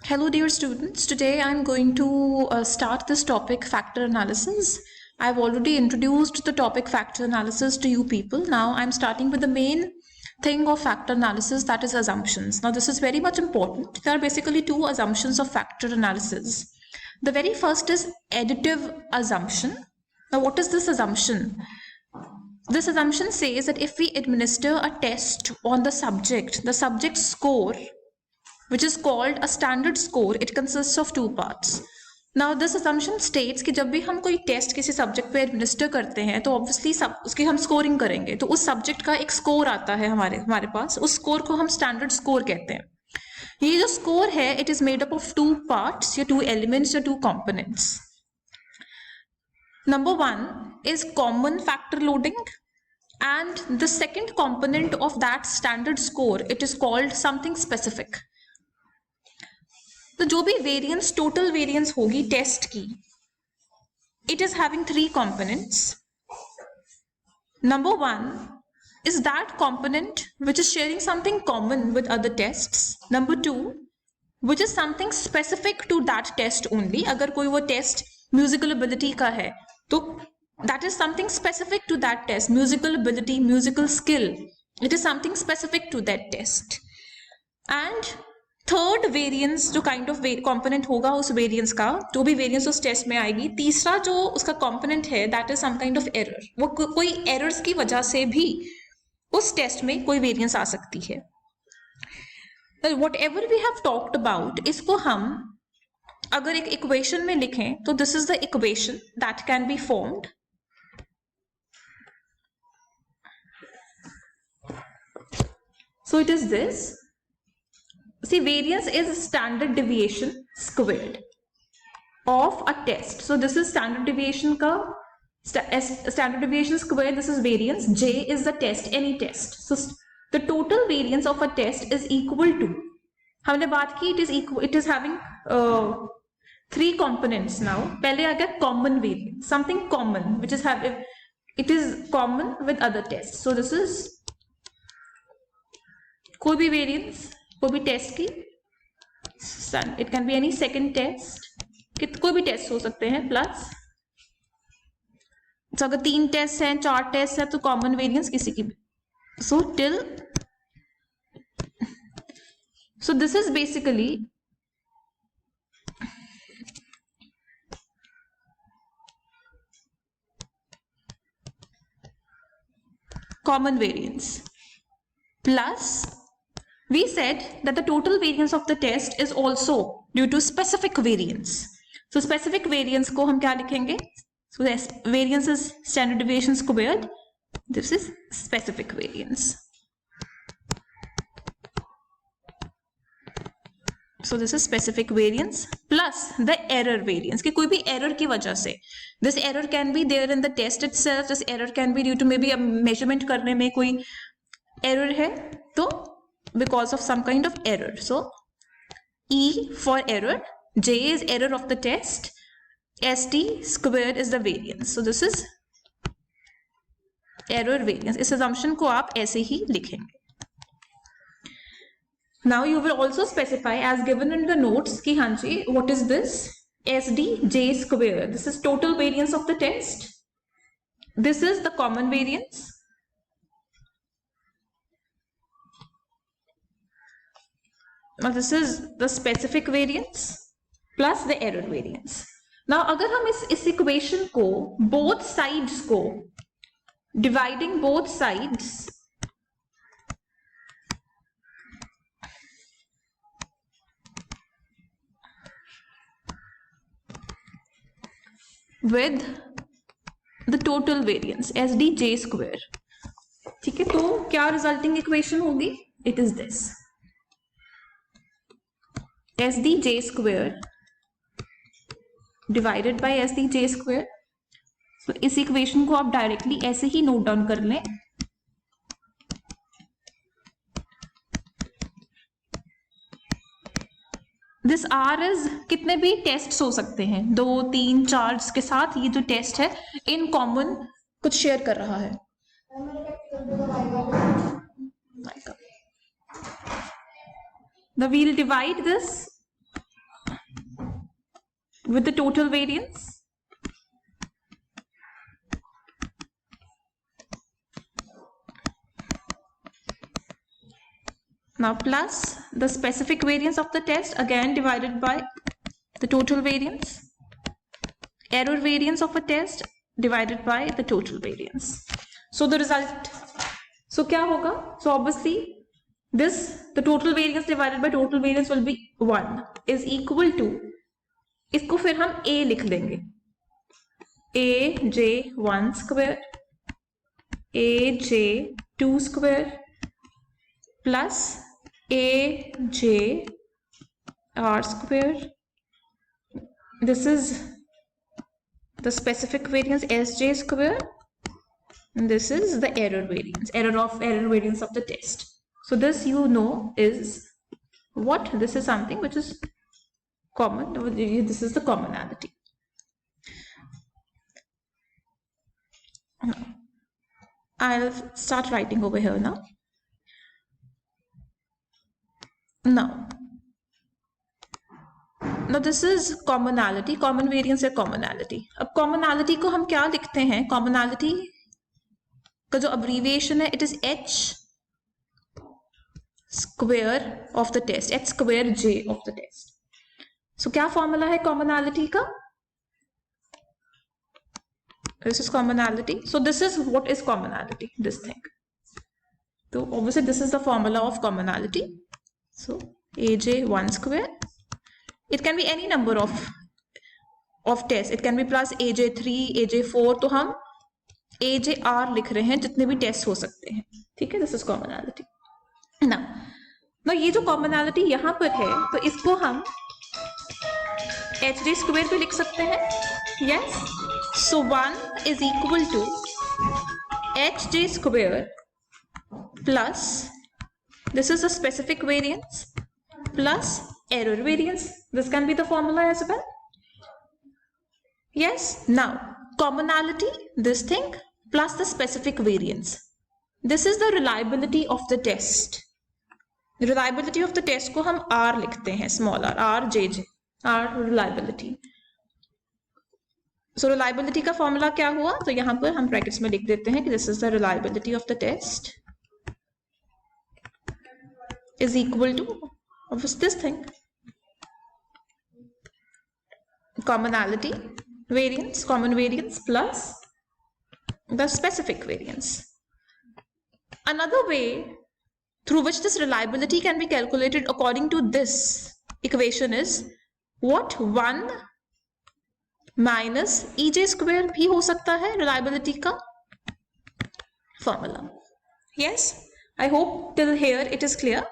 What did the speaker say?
Hello, dear students. Today I'm going to start this topic factor analysis. I've already introduced the topic factor analysis to you people. Now I'm starting with the main thing of factor analysis, that is assumptions. Now this is very much important. There are basically two assumptions of factor analysis. The very first is additive assumption. Now what is this assumption? This assumption says that if we administer a test on the subject's score, which is called a standard score, it consists of two parts. Now this assumption states कि जब भी हम कोई test किसी subject पे administer करते हैं तो ऑब्वियसली उसकी हम स्कोरिंग करेंगे, तो उस सब्जेक्ट का एक स्कोर आता है हमारे पास, उस स्कोर को हम स्टैंडर्ड स्कोर कहते हैं. ये जो स्कोर है it is made up of two parts या टू एलिमेंट्स या two components. Number one is common factor loading, and the second component of that standard score, it is called something specific. तो जो भी variance total variance होगी test की, it is having three components. Number one is that component which is sharing something common with other tests. Number two, which is something specific to that test only. अगर कोई वो test musical ability का है तो that is something specific to that test. Musical ability, musical skill, it is something specific to that test. And third variance जो kind of component होगा उस variance का, जो भी वेरिएंस उस टेस्ट में आएगी, तीसरा जो उसका कंपोनेंट है that is some kind of error. वो कोई एरर्स की वजह से भी उस टेस्ट में कोई वेरिएंस आ सकती है. Whatever we have talked about, इसको हम अगर एक इक्वेशन में लिखें तो this is the equation that can be formed. So it is this. See, variance is standard deviation squared of a test. So this is standard deviation ka standard deviation squared. This is variance. J is the test, any test. So the total variance of a test is equal to, हमने बात की, it is having three components now. पहले आ गया common variance, something common which is it is common with other tests. So this is कोई भी variance, कोई भी test की, it can be any second test, कोई भी टेस्ट हो सकते हैं, प्लस तो अगर 3 टेस्ट हैं, 4 टेस्ट है तो कॉमन वेरिएंस किसी की भी. So till, so this is basically common variance. Plus we said that the total variance of the test is also due to specific variance. So specific variance को हम क्या लिखेंगे? So variance is standard deviation squared. This is specific variance. So this is specific variance plus the error variance, कि कोई भी error की वजह से, this error can be there in the test itself. This error can be due to maybe measurement करने में कोई error है, तो because of some kind of error. So E for error, J is error of the test, ST squared is the variance. So this is error variance. इस assumption को आप ऐसे ही लिखेंगे. Now you will also specify as given in the notes कि हाँ जी, what is this? SD J squared. This is total variance of the test. This is the common variance. Now this is the specific variance plus the error variance. Now अगर हम इस equation को both sides को dividing both sides with the total variance SDJ square, ठीक है, तो क्या resulting equation होगी? It is this SDJ square divided by SDJ square. So इस इक्वेशन को आप डायरेक्टली ऐसे ही नोट डाउन कर लें. दिस R इज कितने भी टेस्ट हो सकते हैं, 2, 3, 4 के साथ ये जो टेस्ट है इन कॉमन कुछ शेयर कर रहा है. Now we'll divide this with the total variance. Now plus the specific variance of the test, again divided by the total variance. Error variance of a test divided by the total variance. So the result, so क्या होगा? So obviously this, the total variance divided by total variance will be 1 is equal to, इसको फिर हम a लिख देंगे, aj1 square aj2 square plus aj square. This is the specific variance sj square, and this is the error variance, error variance of the test. So this, you know, is what? This is something which is common. This is the commonality. I'll start writing over here now. Now this is commonality, common variance या commonality. अब commonality को हम क्या लिखते हैं? Commonality का जो abbreviation है, it is h square of the test, h square j of the test. So क्या formula है commonality का? This is commonality. So this is what is commonality, this thing. So obviously this is the formula of commonality. So aj1 square. It can be any number of tests. It can be plus aj3, aj4. तो हम ajr लिख रहे हैं, जितने भी test हो सकते हैं. ठीक है, this is commonality. Now ये जो commonality यहाँ पर है, तो इसको हम hj square पे लिख सकते हैं. Yes. So 1 is equal to hj square plus, this is the specific variance, plus error variance. This can be the formula as well. Yes. Now commonality, this thing, plus the specific variance. This is the reliability of the test. Reliability of the test को हम R लिखते हैं, small r, rjj, R reliability. So reliability का formula क्या हुआ? तो यहाँ पर हम brackets में लिख देते हैं कि this is the reliability of the test is equal to, obviously, this thing, commonality, variance, common variance plus the specific variance. Another way through which this reliability can be calculated according to this equation is what? 1 minus ej square भी हो सकता है reliability का formula. Yes, I hope till here it is clear.